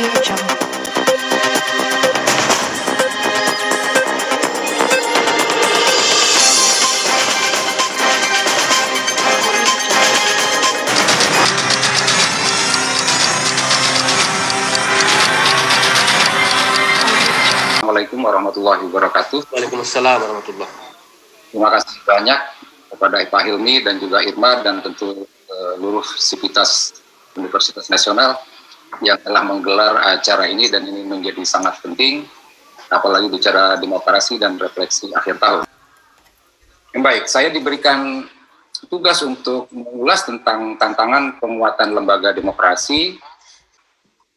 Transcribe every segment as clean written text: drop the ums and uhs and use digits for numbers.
Jungle. Assalamualaikum warahmatullahi wabarakatuh. Waalaikumsalam warahmatullahi wabarakatuh. Terima kasih banyak kepada Pak Hilmi dan juga Irma dan tentu seluruh sivitas Universitas Nasional yang telah menggelar acara ini, dan ini menjadi sangat penting apalagi bicara demokrasi dan refleksi akhir tahun. Baik, saya diberikan tugas untuk mengulas tentang tantangan penguatan lembaga demokrasi.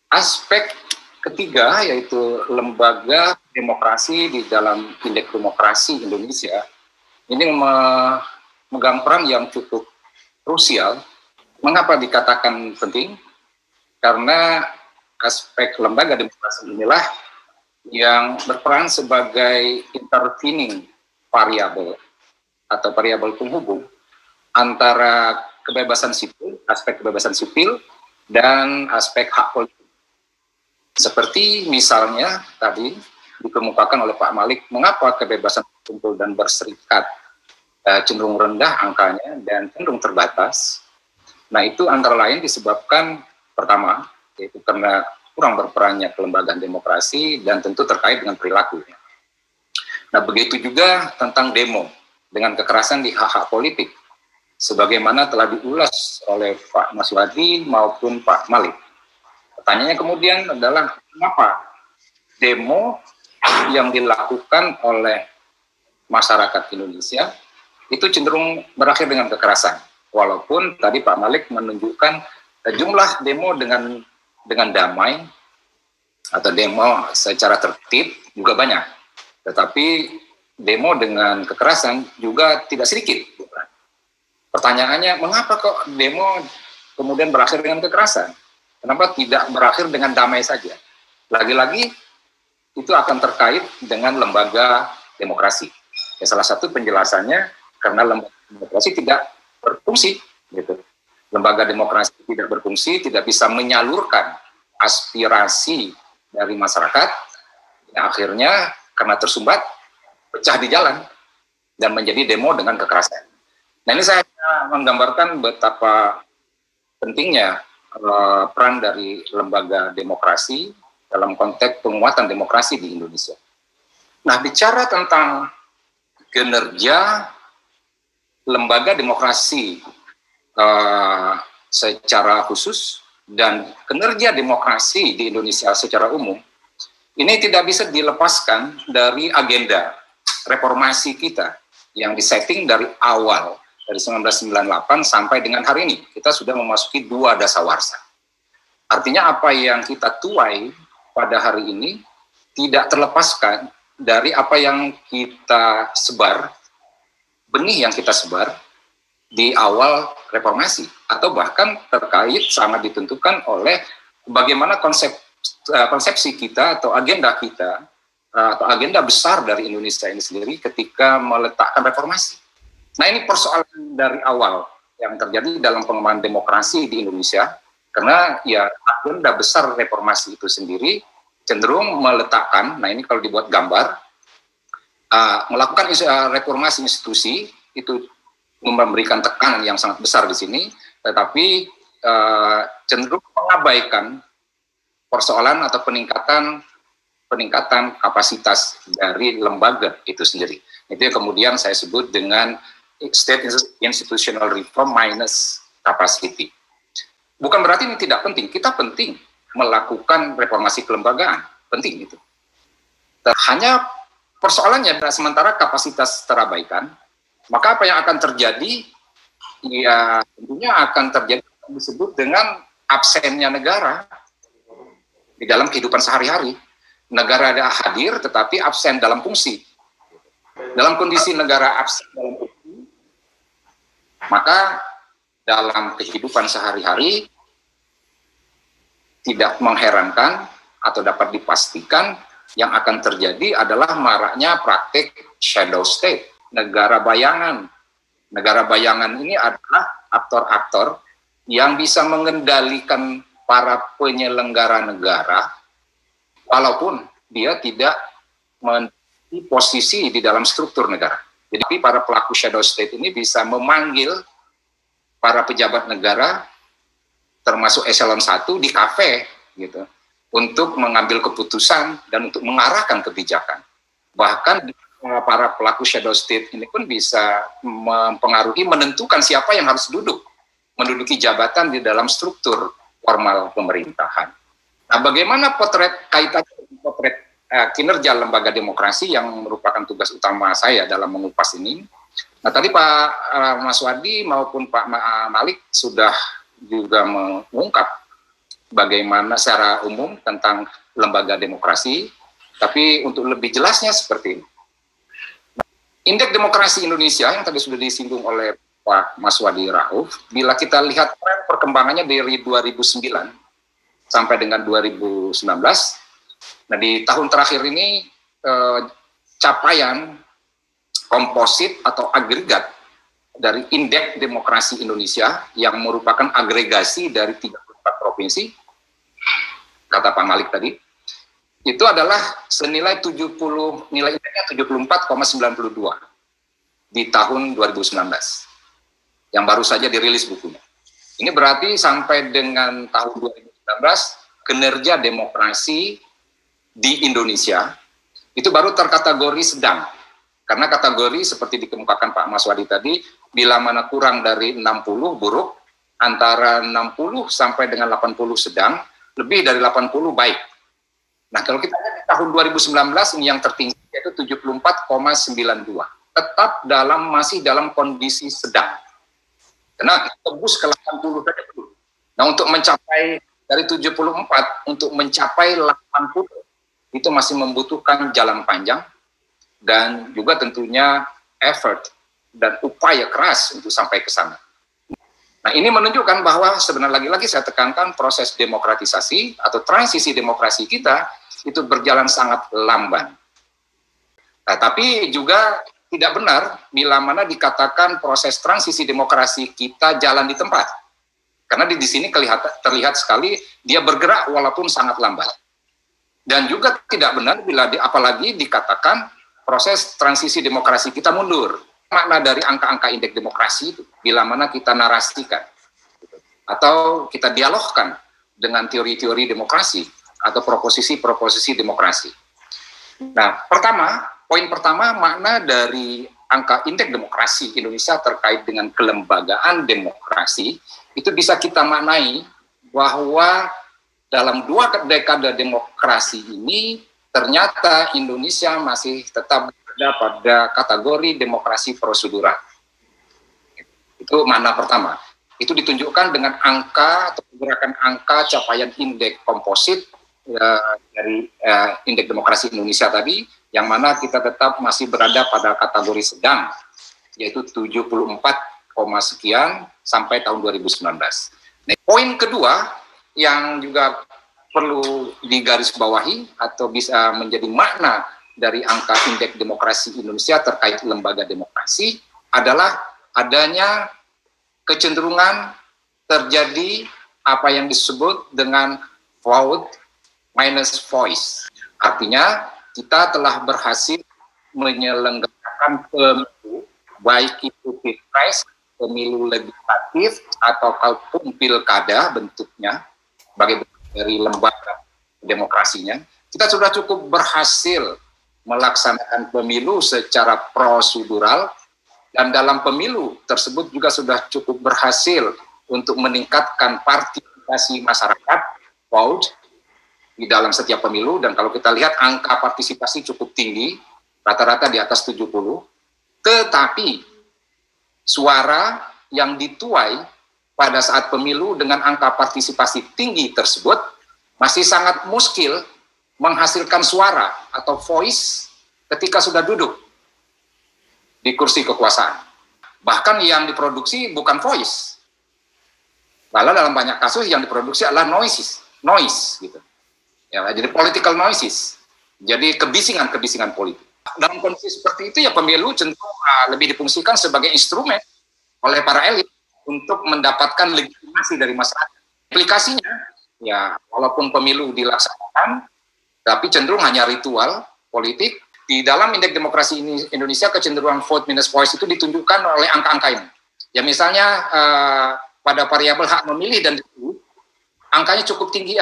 Aspek ketiga yaitu lembaga demokrasi di dalam Indeks Demokrasi Indonesia ini memegang peran yang cukup krusial. Mengapa dikatakan penting? Karena aspek lembaga demokrasi inilah yang berperan sebagai intervening variabel atau variabel penghubung antara kebebasan sipil, aspek kebebasan sipil, dan aspek hak politik. Seperti misalnya tadi dikemukakan oleh Pak Malik, mengapa kebebasan berkumpul dan berserikat cenderung rendah angkanya dan cenderung terbatas. Nah, itu antara lain disebabkan pertama, yaitu karena kurang berperannya kelembagaan demokrasi dan tentu terkait dengan perilaku. Nah, begitu juga tentang demo dengan kekerasan di hak-hak politik, sebagaimana telah diulas oleh Pak Maswadi maupun Pak Malik. Pertanyaannya kemudian adalah mengapa demo yang dilakukan oleh masyarakat Indonesia itu cenderung berakhir dengan kekerasan. Walaupun tadi Pak Malik menunjukkan jumlah demo dengan damai atau demo secara tertib juga banyak. Tetapi demo dengan kekerasan juga tidak sedikit. Pertanyaannya, mengapa kok demo kemudian berakhir dengan kekerasan? Kenapa tidak berakhir dengan damai saja? Lagi-lagi itu akan terkait dengan lembaga demokrasi. Ya, salah satu penjelasannya karena lembaga demokrasi tidak berfungsi. Gitu. Lembaga demokrasi tidak berfungsi, tidak bisa menyalurkan aspirasi dari masyarakat. Yang akhirnya karena tersumbat, pecah di jalan dan menjadi demo dengan kekerasan. Nah, ini saya menggambarkan betapa pentingnya peran dari lembaga demokrasi dalam konteks penguatan demokrasi di Indonesia. Nah, bicara tentang kinerja lembaga demokrasi secara khusus dan kinerja demokrasi di Indonesia secara umum, ini tidak bisa dilepaskan dari agenda reformasi kita yang disetting dari awal, dari 1998 sampai dengan hari ini. Kita sudah memasuki 2 dasawarsa. Artinya apa yang kita tuai pada hari ini tidak terlepaskan dari apa yang kita sebar, benih yang kita sebar di awal reformasi, atau bahkan terkait sangat ditentukan oleh bagaimana konsepsi kita atau agenda kita atau agenda besar dari Indonesia ini sendiri ketika meletakkan reformasi. Nah, ini persoalan dari awal yang terjadi dalam pengembangan demokrasi di Indonesia, karena ya agenda besar reformasi itu sendiri cenderung meletakkan, nah ini kalau dibuat gambar, melakukan reformasi institusi itu memberikan tekanan yang sangat besar di sini, tetapi cenderung mengabaikan persoalan atau peningkatan kapasitas dari lembaga itu sendiri. Itu yang kemudian saya sebut dengan state institutional reform minus capacity. Bukan berarti ini tidak penting, kita penting melakukan reformasi kelembagaan, penting itu. Hanya persoalannya sementara kapasitas terabaikan, maka apa yang akan terjadi? Ya tentunya akan terjadi disebut dengan absennya negara di dalam kehidupan sehari-hari. Negara ada hadir tetapi absen dalam fungsi. Dalam kondisi negara absen dalam fungsi, maka dalam kehidupan sehari-hari tidak mengherankan atau dapat dipastikan yang akan terjadi adalah maraknya praktik shadow state, negara bayangan. Negara bayangan ini adalah aktor-aktor yang bisa mengendalikan para penyelenggara negara, walaupun dia tidak memiliki posisi di dalam struktur negara. Jadi para pelaku shadow state ini bisa memanggil para pejabat negara, termasuk eselon 1 di kafe, gitu, untuk mengambil keputusan dan untuk mengarahkan kebijakan. Bahkan para pelaku shadow state ini pun bisa mempengaruhi, menentukan siapa yang harus menduduki jabatan di dalam struktur formal pemerintahan. Nah, bagaimana kaitannya dengan potret kinerja lembaga demokrasi yang merupakan tugas utama saya dalam mengupas ini? Nah, tadi Pak Mas Wadi maupun Pak Malik sudah juga mengungkap bagaimana secara umum tentang lembaga demokrasi, tapi untuk lebih jelasnya seperti ini. Indeks Demokrasi Indonesia yang tadi sudah disinggung oleh Pak Mas Wadi Rauf, bila kita lihat tren perkembangannya dari 2009 sampai dengan 2019, nah di tahun terakhir ini capaian komposit atau agregat dari Indeks Demokrasi Indonesia yang merupakan agregasi dari 34 provinsi, kata Pak Malik tadi, itu adalah senilai nilai indeksnya 74,92 di tahun 2019 yang baru saja dirilis bukunya. Ini berarti sampai dengan tahun 2019 kinerja demokrasi di Indonesia itu baru terkategori sedang. Karena kategori seperti dikemukakan Pak Mas Wadi tadi, bila mana kurang dari 60 buruk, antara 60 sampai dengan 80 sedang, lebih dari 80 baik. Nah, kalau kita lihat di tahun 2019 ini yang tertinggi yaitu 74,92. Tetap masih dalam kondisi sedang. Karena tembus ke 80 saja dulu. Nah, untuk mencapai dari 74 untuk mencapai 80 itu masih membutuhkan jalan panjang dan juga tentunya effort dan upaya keras untuk sampai ke sana. Nah, ini menunjukkan bahwa sebenarnya lagi-lagi saya tekankan proses demokratisasi atau transisi demokrasi kita itu berjalan sangat lamban. Nah, tapi juga tidak benar bila mana dikatakan proses transisi demokrasi kita jalan di tempat. Karena di sini terlihat sekali dia bergerak walaupun sangat lambat. Dan juga tidak benar bila apalagi dikatakan proses transisi demokrasi kita mundur. Makna dari angka-angka indeks demokrasi itu bila mana kita narasikan atau kita dialogkan dengan teori-teori demokrasi atau proposisi-proposisi demokrasi. Nah, poin pertama makna dari angka indeks demokrasi Indonesia terkait dengan kelembagaan demokrasi itu bisa kita maknai bahwa dalam 2 dekade demokrasi ini ternyata Indonesia masih tetap berada pada kategori demokrasi prosedural. Itu makna pertama. Itu ditunjukkan dengan angka atau pergerakan angka capaian indeks komposit dari indeks demokrasi Indonesia tadi, yang mana kita tetap masih berada pada kategori sedang, yaitu 74, sekian sampai tahun 2019. Nah, poin kedua yang juga perlu digarisbawahi atau bisa menjadi makna dari angka indeks demokrasi Indonesia terkait lembaga demokrasi adalah adanya kecenderungan terjadi apa yang disebut dengan vote minus voice. Artinya kita telah berhasil menyelenggarakan pemilu, baik itu pilpres, pemilu legislatif, ataupun pilkada bentuknya, sebagai dari lembaga demokrasinya, kita sudah cukup berhasil melaksanakan pemilu secara prosedural, dan dalam pemilu tersebut juga sudah cukup berhasil untuk meningkatkan partisipasi masyarakat, vote, di dalam setiap pemilu. Dan kalau kita lihat angka partisipasi cukup tinggi, rata-rata di atas 70, tetapi suara yang dituai pada saat pemilu dengan angka partisipasi tinggi tersebut masih sangat muskil menghasilkan suara atau voice ketika sudah duduk di kursi kekuasaan. Bahkan yang diproduksi bukan voice. Malah dalam banyak kasus yang diproduksi adalah noise gitu. Ya, jadi political noises. Jadi kebisingan politik. Dalam kondisi seperti itu ya pemilu cenderung lebih difungsikan sebagai instrumen oleh para elit untuk mendapatkan legitimasi dari masyarakat. Aplikasinya ya walaupun pemilu dilaksanakan, tapi cenderung hanya ritual politik. Di dalam indeks demokrasi Indonesia, kecenderungan vote minus voice itu ditunjukkan oleh angka-angka ini. Ya misalnya pada variabel hak memilih dan dipilih, angkanya cukup tinggi,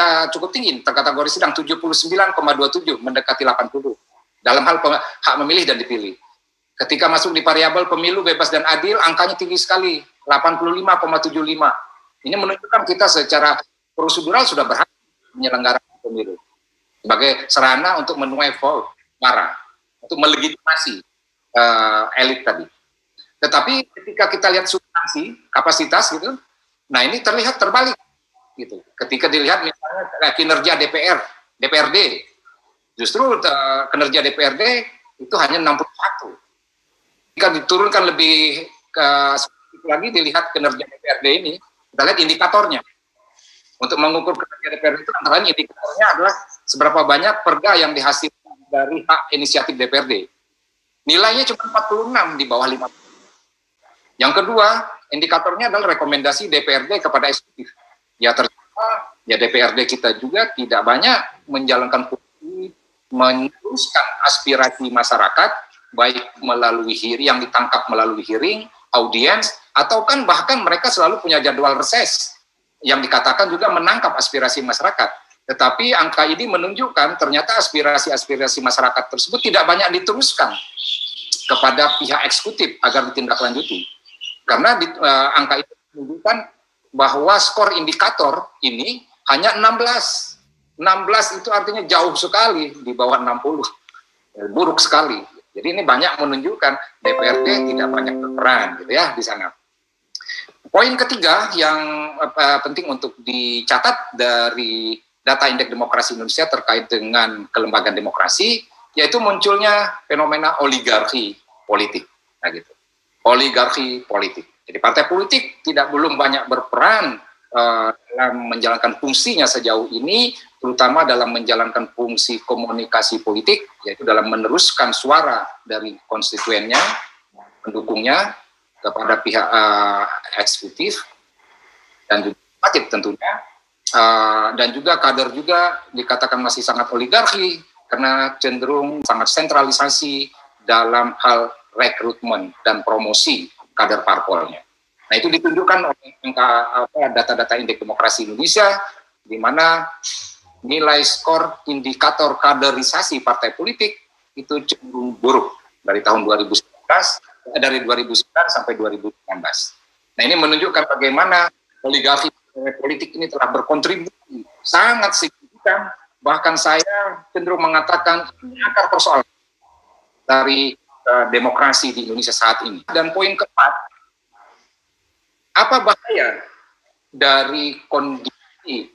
terkategori sedang 79,27 mendekati 80 dalam hal hak memilih dan dipilih. Ketika masuk di variabel pemilu bebas dan adil, angkanya tinggi sekali, 85,75. Ini menunjukkan kita secara prosedural sudah berhasil menyelenggarakan pemilu sebagai sarana untuk menuai vote suara, untuk melegitimasi elit tadi. Tetapi ketika kita lihat substansi, kapasitas gitu, nah ini terlihat terbalik gitu. Ketika dilihat misalnya kinerja DPRD, justru kinerja DPRD itu hanya 61. Jika diturunkan lebih ke lagi dilihat kinerja DPRD ini, kita lihat indikatornya. Untuk mengukur kinerja DPRD itu antara lain indikatornya adalah seberapa banyak perda yang dihasilkan dari hak inisiatif DPRD. Nilainya cuma 46 di bawah 50. Yang kedua, indikatornya adalah rekomendasi DPRD kepada eksekutif. Ya ternyata ya DPRD kita juga tidak banyak menjalankan fungsi meneruskan aspirasi masyarakat, baik melalui hearing yang ditangkap melalui hearing, audiens, atau kan bahkan mereka selalu punya jadwal reses yang dikatakan juga menangkap aspirasi masyarakat. Tetapi angka ini menunjukkan ternyata aspirasi-aspirasi masyarakat tersebut tidak banyak diteruskan kepada pihak eksekutif agar ditindaklanjuti. Karena angka itu menunjukkan bahwa skor indikator ini hanya 16. 16 itu artinya jauh sekali di bawah 60. Buruk sekali. Jadi ini banyak menunjukkan DPRD tidak banyak berperan gitu ya di sana. Poin ketiga yang penting untuk dicatat dari data indeks demokrasi Indonesia terkait dengan kelembagaan demokrasi, yaitu munculnya fenomena oligarki politik. Nah, gitu. Oligarki politik. Jadi partai politik belum banyak berperan dalam menjalankan fungsinya sejauh ini, terutama dalam menjalankan fungsi komunikasi politik, yaitu dalam meneruskan suara dari konstituennya, pendukungnya, kepada pihak eksekutif, dan juga legislatif tentunya. Dan juga kader juga dikatakan masih sangat oligarki karena cenderung sangat sentralisasi dalam hal rekrutmen dan promosi kader parpolnya. Nah itu ditunjukkan oleh data-data indeks demokrasi Indonesia, di mana nilai skor indikator kaderisasi partai politik itu cenderung buruk dari tahun 2019 sampai 2019. Nah ini menunjukkan bagaimana oligarki politik ini telah berkontribusi sangat signifikan, bahkan saya cenderung mengatakan ini akar persoalan dari demokrasi di Indonesia saat ini. Dan poin keempat, apa bahaya dari kondisi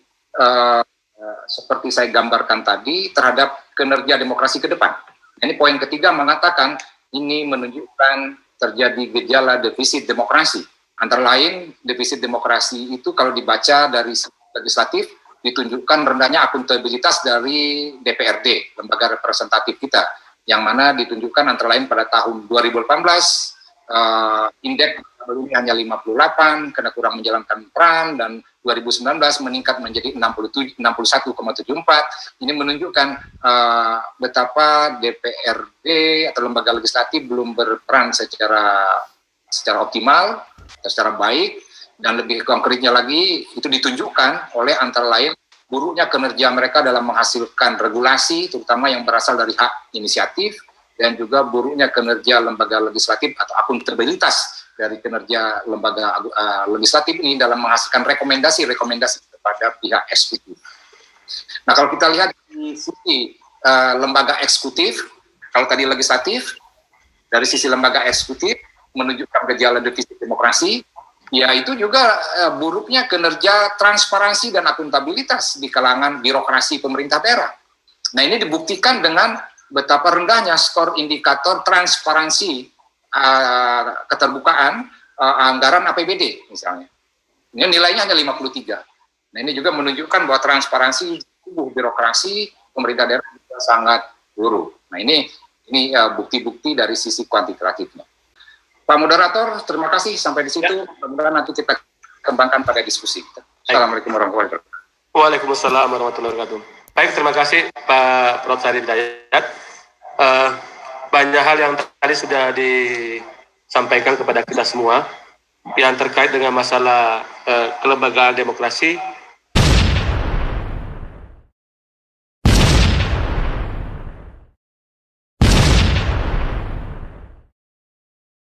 seperti saya gambarkan tadi terhadap kinerja demokrasi ke depan? Ini poin ketiga mengatakan ini menunjukkan terjadi gejala defisit demokrasi. Antara lain, defisit demokrasi itu kalau dibaca dari legislatif, ditunjukkan rendahnya akuntabilitas dari DPRD, lembaga representatif kita, yang mana ditunjukkan antara lain pada tahun 2018, indeks sebelumnya hanya 58, karena kurang menjalankan peran, dan 2019 meningkat menjadi 61,74. Ini menunjukkan betapa DPRD atau lembaga legislatif belum berperan secara optimal, secara baik, dan lebih konkretnya lagi itu ditunjukkan oleh antara lain buruknya kinerja mereka dalam menghasilkan regulasi, terutama yang berasal dari hak inisiatif, dan juga buruknya kinerja lembaga legislatif atau akuntabilitas dari kinerja lembaga legislatif ini dalam menghasilkan rekomendasi kepada pihak eksekutif. Nah kalau kita lihat di sisi lembaga eksekutif, kalau tadi legislatif, dari sisi lembaga eksekutif menunjukkan gejala defisit demokrasi, yaitu juga buruknya kinerja transparansi dan akuntabilitas di kalangan birokrasi pemerintah daerah. Nah ini dibuktikan dengan betapa rendahnya skor indikator transparansi keterbukaan anggaran APBD misalnya. Ini nilainya hanya 53. Nah ini juga menunjukkan bahwa transparansi tubuh birokrasi pemerintah daerah juga sangat buruk. Nah ini bukti-bukti dari sisi kuantitatifnya. Pak Moderator, terima kasih sampai di situ. Mudah-mudahan nanti kita kembangkan pada diskusi kita. Assalamualaikum warahmatullahi wabarakatuh. Waalaikumsalam warahmatullahi wabarakatuh. Baik, terima kasih Pak Prof. Sari Hidayat. Banyak hal yang tadi sudah disampaikan kepada kita semua yang terkait dengan masalah kelembagaan demokrasi